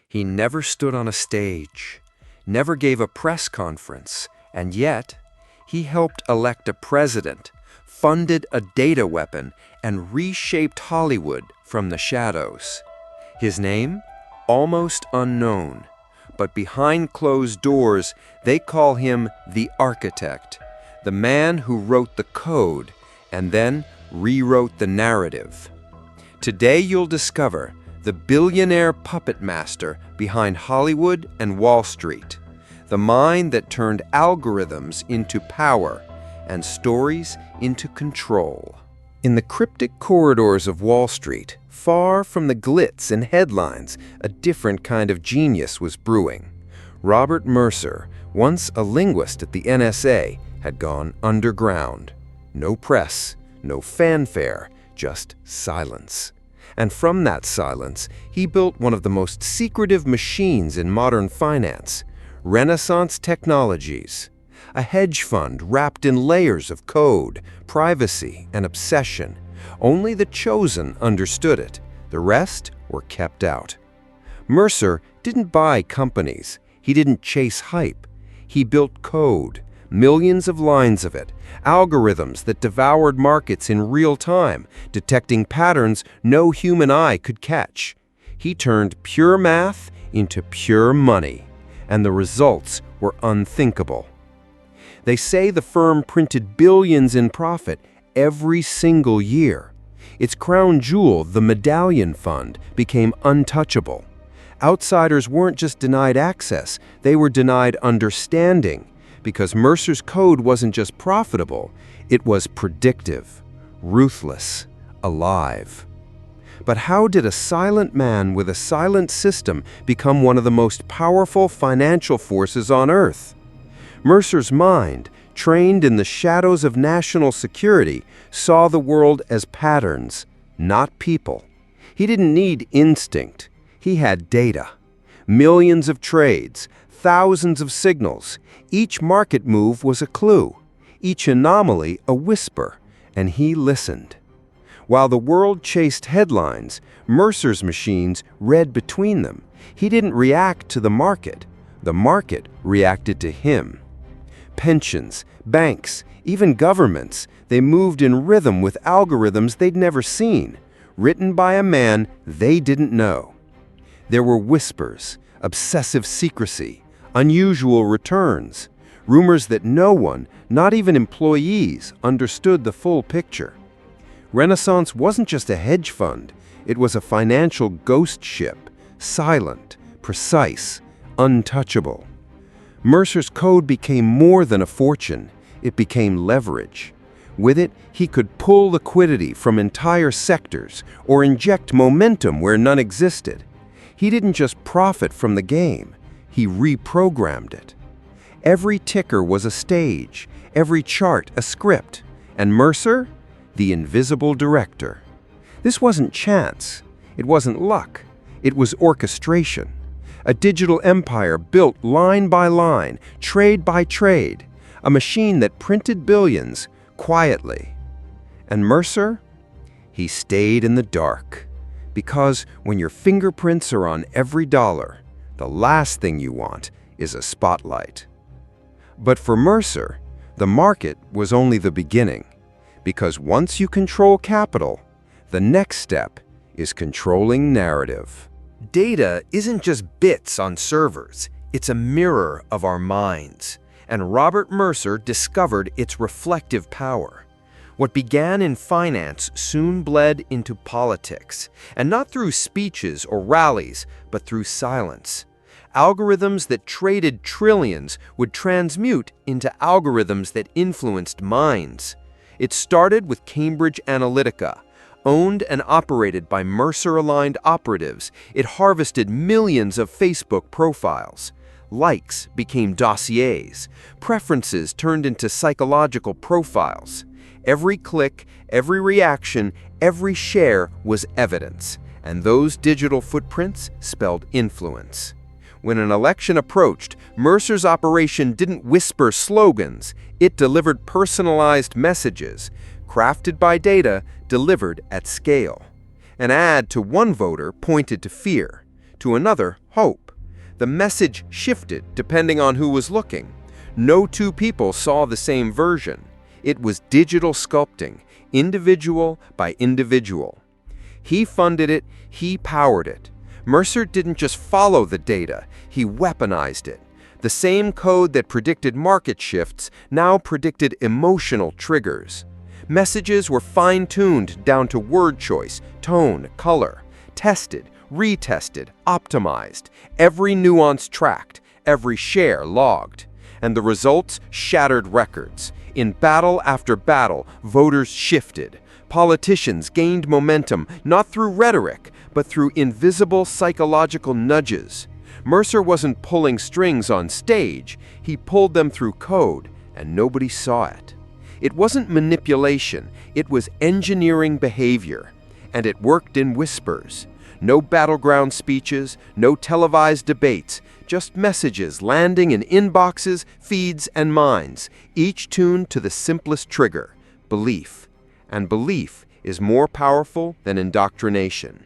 He never stood on a stage, never gave a press conference, and yet he helped elect a president, funded a data weapon, and reshaped Hollywood from the shadows. His name? Almost unknown. But behind closed doors, they call him the architect, the man who wrote the code and then rewrote the narrative. Today you'll discover the billionaire puppetmaster behind Hollywood and Wall Street, the mind that turned algorithms into power and stories into control. In the cryptic corridors of Wall Street, far from the glitz and headlines, a different kind of genius was brewing. Robert Mercer, once a linguist at the NSA, had gone underground. No press, no fanfare, just silence. And from that silence, he built one of the most secretive machines in modern finance, Renaissance Technologies. A hedge fund wrapped in layers of code, privacy, and obsession. Only the chosen understood it. The rest were kept out. Mercer didn't buy companies. He didn't chase hype. He built code, millions of lines of it, algorithms that devoured markets in real time, detecting patterns no human eye could catch. He turned pure math into pure money, and the results were unthinkable. They say the firm printed billions in profit every single year. Its crown jewel, the Medallion Fund, became untouchable. Outsiders weren't just denied access, they were denied understanding, because Mercer's code wasn't just profitable, it was predictive, ruthless, alive. But how did a silent man with a silent system become one of the most powerful financial forces on Earth? Mercer's mind, trained in the shadows of national security, saw the world as patterns, not people. He didn't need instinct. He had data. Millions of trades, thousands of signals. Each market move was a clue, each anomaly a whisper, and he listened. While the world chased headlines, Mercer's machines read between them. He didn't react to the market reacted to him. Pensions, banks, even governments, they moved in rhythm with algorithms they'd never seen, written by a man they didn't know. There were whispers, obsessive secrecy, unusual returns, rumors that no one, not even employees, understood the full picture. Renaissance wasn't just a hedge fund, it was a financial ghost ship, silent, precise, untouchable. Mercer's code became more than a fortune, it became leverage. With it, he could pull liquidity from entire sectors or inject momentum where none existed. He didn't just profit from the game, he reprogrammed it. Every ticker was a stage, every chart a script, and Mercer, the invisible director. This wasn't chance, it wasn't luck, it was orchestration. A digital empire built line by line, trade by trade, a machine that printed billions quietly. And Mercer? He stayed in the dark. Because when your fingerprints are on every dollar, the last thing you want is a spotlight. But for Mercer, the market was only the beginning. Because once you control capital, the next step is controlling narrative. Data isn't just bits on servers, it's a mirror of our minds. And Robert Mercer discovered its reflective power. What began in finance soon bled into politics, and not through speeches or rallies, but through silence. Algorithms that traded trillions would transmute into algorithms that influenced minds. It started with Cambridge Analytica. Owned and operated by Mercer-aligned operatives, it harvested millions of Facebook profiles. Likes became dossiers. Preferences turned into psychological profiles. Every click, every reaction, every share was evidence, and those digital footprints spelled influence. When an election approached, Mercer's operation didn't whisper slogans, it delivered personalized messages, crafted by data, delivered at scale. An ad to one voter pointed to fear. to another, hope. The message shifted depending on who was looking. No two people saw the same version. It was digital sculpting, individual by individual. He funded it, he powered it. Mercer didn't just follow the data, he weaponized it. The same code that predicted market shifts now predicted emotional triggers. Messages were fine-tuned down to word choice, tone, color, tested, retested, optimized, every nuance tracked, every share logged. And the results shattered records. In battle after battle, voters shifted. Politicians gained momentum not through rhetoric, but through invisible psychological nudges. Mercer wasn't pulling strings on stage, he pulled them through code, and nobody saw it. It wasn't manipulation, it was engineering behavior. And it worked in whispers. No battleground speeches, no televised debates, just messages landing in inboxes, feeds, and minds, each tuned to the simplest trigger, belief. And belief is more powerful than indoctrination.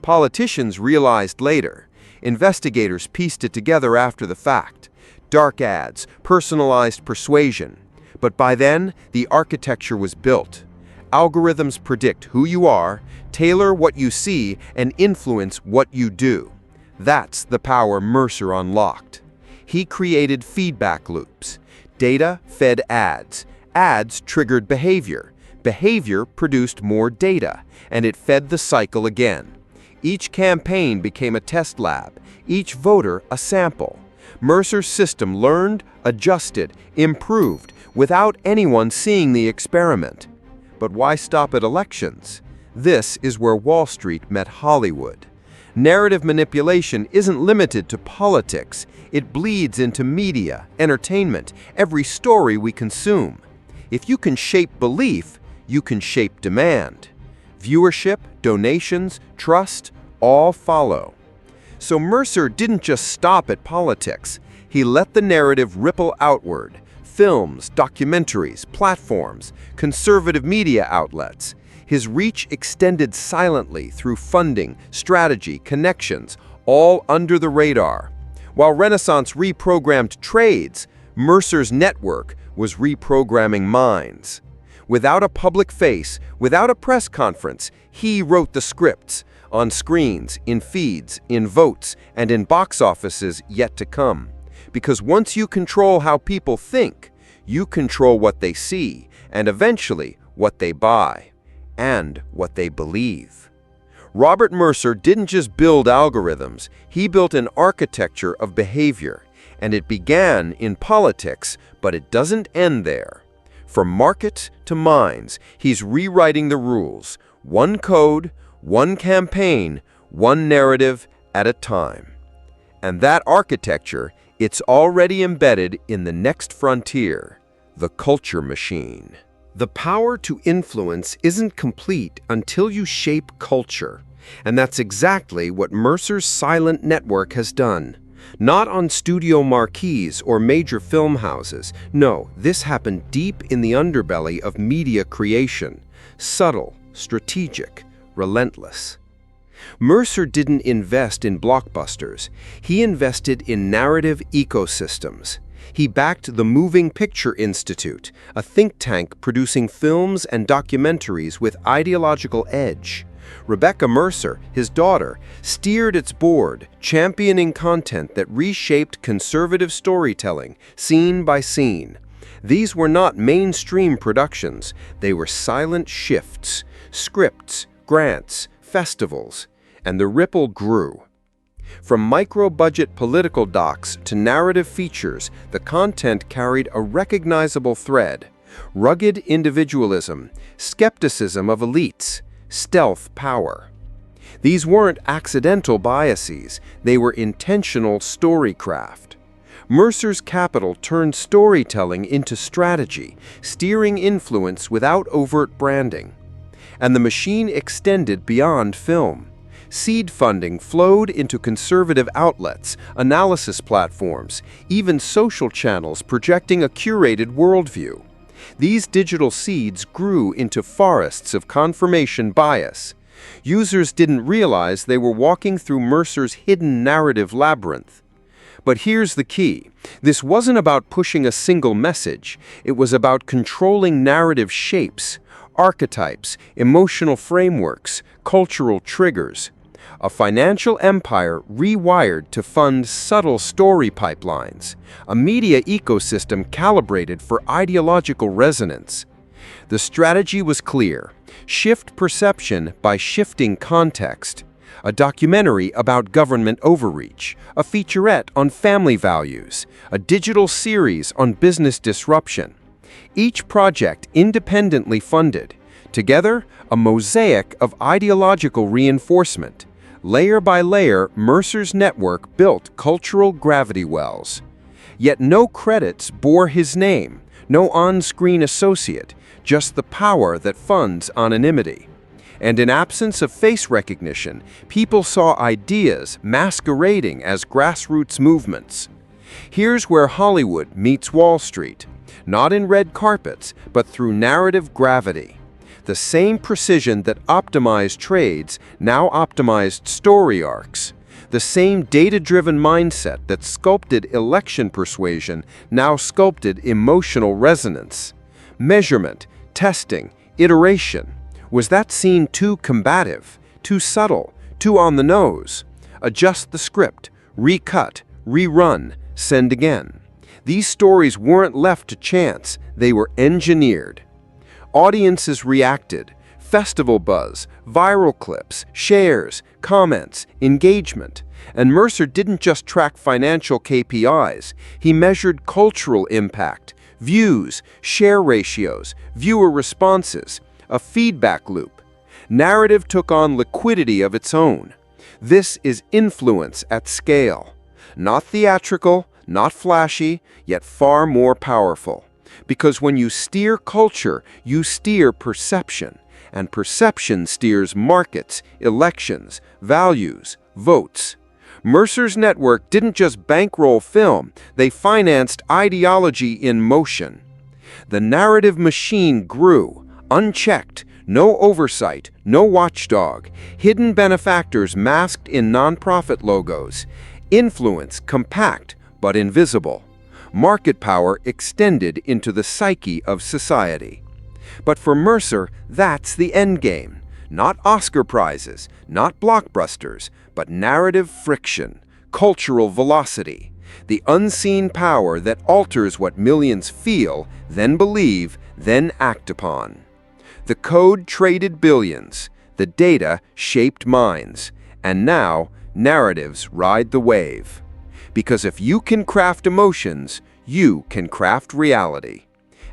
Politicians realized later. Investigators pieced it together after the fact. Dark ads, personalized persuasion. But by then, the architecture was built. Algorithms predict who you are, tailor what you see, and influence what you do. That's the power Mercer unlocked. He created feedback loops. Data fed ads. Ads triggered behavior. Behavior produced more data, and it fed the cycle again. Each campaign became a test lab, each voter a sample. Mercer's system learned, adjusted, improved, without anyone seeing the experiment. But why stop at elections? This is where Wall Street met Hollywood. Narrative manipulation isn't limited to politics. It bleeds into media, entertainment, every story we consume. If you can shape belief, you can shape demand. Viewership, donations, trust, all follow. So Mercer didn't just stop at politics. He let the narrative ripple outward. Films, documentaries, platforms, conservative media outlets. His reach extended silently through funding, strategy, connections, all under the radar. While Renaissance reprogrammed trades, Mercer's network was reprogramming minds. Without a public face, without a press conference, he wrote the scripts on screens, in feeds, in votes, and in box offices yet to come. Because once you control how people think, you control what they see, and eventually what they buy, and what they believe. Robert Mercer didn't just build algorithms, he built an architecture of behavior. And it began in politics, but it doesn't end there. From markets to minds, he's rewriting the rules. One code, one campaign, one narrative at a time. And that architecture, it's already embedded in the next frontier, the culture machine. The power to influence isn't complete until you shape culture. And that's exactly what Mercer's silent network has done. Not on studio marquees or major film houses. No, this happened deep in the underbelly of media creation. Subtle, strategic, relentless. Mercer didn't invest in blockbusters. He invested in narrative ecosystems. He backed the Moving Picture Institute, a think tank producing films and documentaries with ideological edge. Rebecca Mercer, his daughter, steered its board, championing content that reshaped conservative storytelling, scene by scene. These were not mainstream productions, they were silent shifts, scripts, grants, festivals, and the ripple grew. From micro-budget political docs to narrative features, the content carried a recognizable thread: rugged individualism, skepticism of elites, stealth power. These weren't accidental biases, they were intentional storycraft. Mercer's capital turned storytelling into strategy, steering influence without overt branding. And the machine extended beyond film. Seed funding flowed into conservative outlets, analysis platforms, even social channels projecting a curated worldview. These digital seeds grew into forests of confirmation bias. Users didn't realize they were walking through Mercer's hidden narrative labyrinth. But here's the key. This wasn't about pushing a single message. It was about controlling narrative shapes, archetypes, emotional frameworks, cultural triggers. A financial empire rewired to fund subtle story pipelines, a media ecosystem calibrated for ideological resonance. The strategy was clear: shift perception by shifting context. A documentary about government overreach, a featurette on family values, a digital series on business disruption. Each project independently funded. Together, a mosaic of ideological reinforcement. Layer by layer, Mercer's network built cultural gravity wells. Yet no credits bore his name, no on-screen associate, just the power that funds anonymity. And in absence of face recognition, people saw ideas masquerading as grassroots movements. Here's where Hollywood meets Wall Street, not in red carpets, but through narrative gravity. The same precision that optimized trades now optimized story arcs. The same data-driven mindset that sculpted election persuasion now sculpted emotional resonance. Measurement, testing, iteration. Was that scene too combative, too subtle, too on the nose? Adjust the script, recut, rerun, send again. These stories weren't left to chance, they were engineered. Audiences reacted. Festival buzz, viral clips, shares, comments, engagement. And Mercer didn't just track financial KPIs, he measured cultural impact, views, share ratios, viewer responses, a feedback loop. Narrative took on liquidity of its own. This is influence at scale. Not theatrical, not flashy, yet far more powerful. Because when you steer culture, you steer perception. And perception steers markets, elections, values, votes. Mercer's network didn't just bankroll film, they financed ideology in motion. The narrative machine grew, unchecked, no oversight, no watchdog, hidden benefactors masked in nonprofit logos, influence compact but invisible, market power extended into the psyche of society. But for Mercer, that's the endgame. Not Oscar prizes, not blockbusters, but narrative friction, cultural velocity, the unseen power that alters what millions feel, then believe, then act upon. The code traded billions, the data shaped minds, and now narratives ride the wave. Because if you can craft emotions, you can craft reality.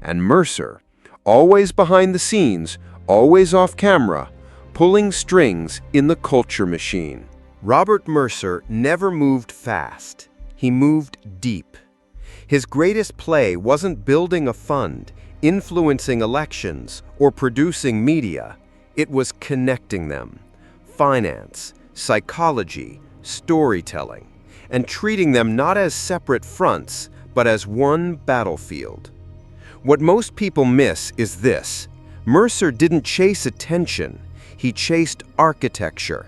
And Mercer, always behind the scenes, always off camera, pulling strings in the culture machine. Robert Mercer never moved fast. He moved deep. His greatest play wasn't building a fund, influencing elections, or producing media. It was connecting them. Finance, psychology, storytelling, and treating them not as separate fronts, but as one battlefield. What most people miss is this: Mercer didn't chase attention, he chased architecture.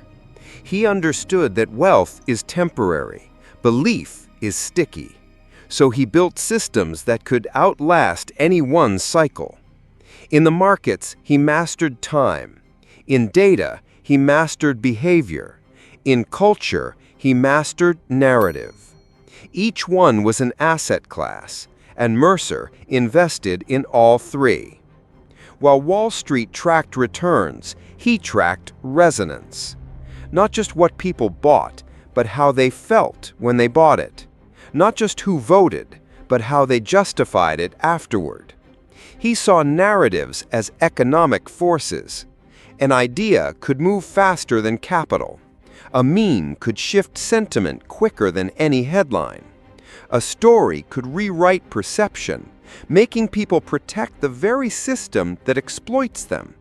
He understood that wealth is temporary, belief is sticky. So he built systems that could outlast any one cycle. In the markets, he mastered time. In data, he mastered behavior. In culture, he mastered narrative. Each one was an asset class, and Mercer invested in all three. While Wall Street tracked returns, he tracked resonance. Not just what people bought, but how they felt when they bought it. Not just who voted, but how they justified it afterward. He saw narratives as economic forces. An idea could move faster than capital. A meme could shift sentiment quicker than any headline. A story could rewrite perception, making people protect the very system that exploits them.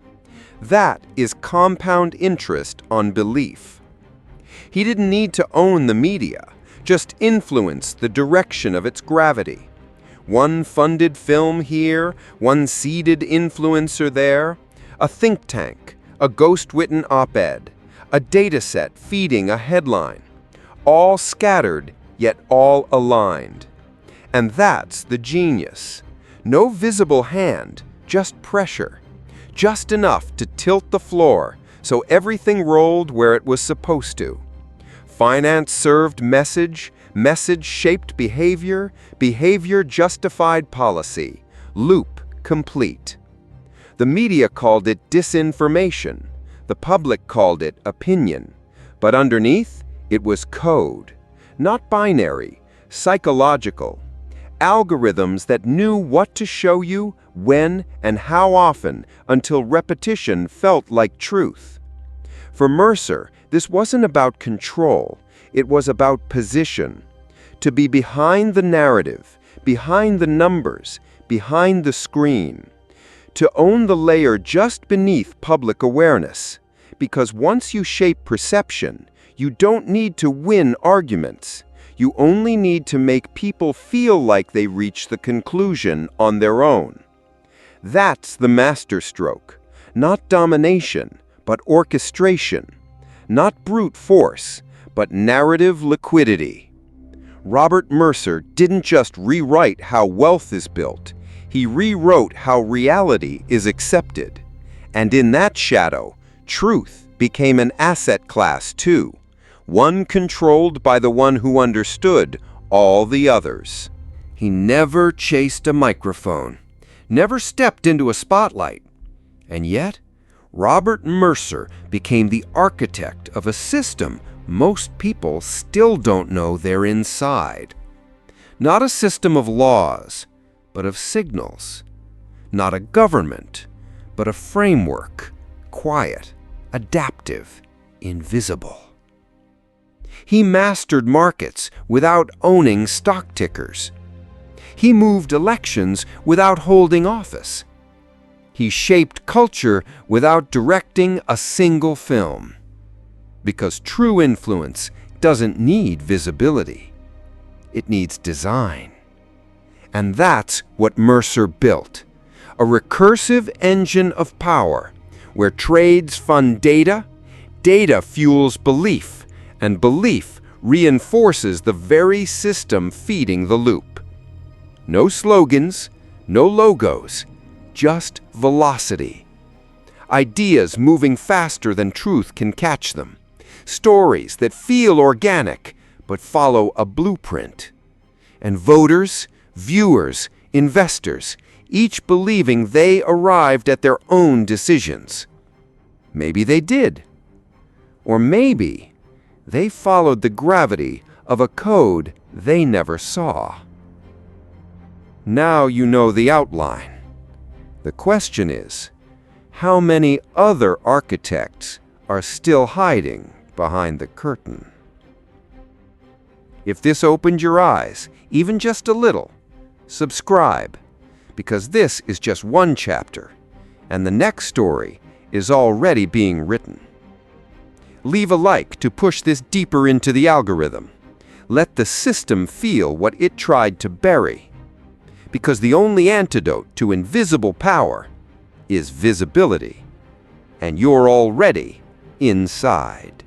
That is compound interest on belief. He didn't need to own the media, just influence the direction of its gravity. One funded film here, one seeded influencer there, a think tank, a ghost-written op-ed, a dataset feeding a headline, all scattered yet all aligned. And that's the genius. No visible hand, just pressure. Just enough to tilt the floor so everything rolled where it was supposed to. Finance served message, message shaped behavior, behavior justified policy. Loop complete. The media called it disinformation. The public called it opinion. But underneath, it was code. Not binary, psychological. Algorithms that knew what to show you, when, and how often, until repetition felt like truth. For Mercer, this wasn't about control. It was about position. To be behind the narrative, behind the numbers, behind the screen. To own the layer just beneath public awareness. Because once you shape perception, you don't need to win arguments. You only need to make people feel like they reach the conclusion on their own. That's the masterstroke. Not domination, but orchestration. Not brute force, but narrative liquidity. Robert Mercer didn't just rewrite how wealth is built. He rewrote how reality is accepted. And in that shadow, truth became an asset class too. One controlled by the one who understood all the others. He never chased a microphone, never stepped into a spotlight. And yet, Robert Mercer became the architect of a system most people still don't know they're inside. Not a system of laws, but of signals. Not a government, but a framework, quiet, adaptive, invisible. He mastered markets without owning stock tickers. He moved elections without holding office. He shaped culture without directing a single film. Because true influence doesn't need visibility. It needs design. And that's what Mercer built. A recursive engine of power, where trades fund data, data fuels belief, and belief reinforces the very system feeding the loop. No slogans, no logos, just velocity. Ideas moving faster than truth can catch them. Stories that feel organic but follow a blueprint. And voters, viewers, investors, each believing they arrived at their own decisions. Maybe they did. Or maybe they followed the gravity of a code they never saw. Now you know the outline. The question is, how many other architects are still hiding behind the curtain? If this opened your eyes, even just a little, subscribe, because this is just one chapter, and the next story is already being written. Leave a like to push this deeper into the algorithm. Let the system feel what it tried to bury. Because the only antidote to invisible power is visibility. And you're already inside.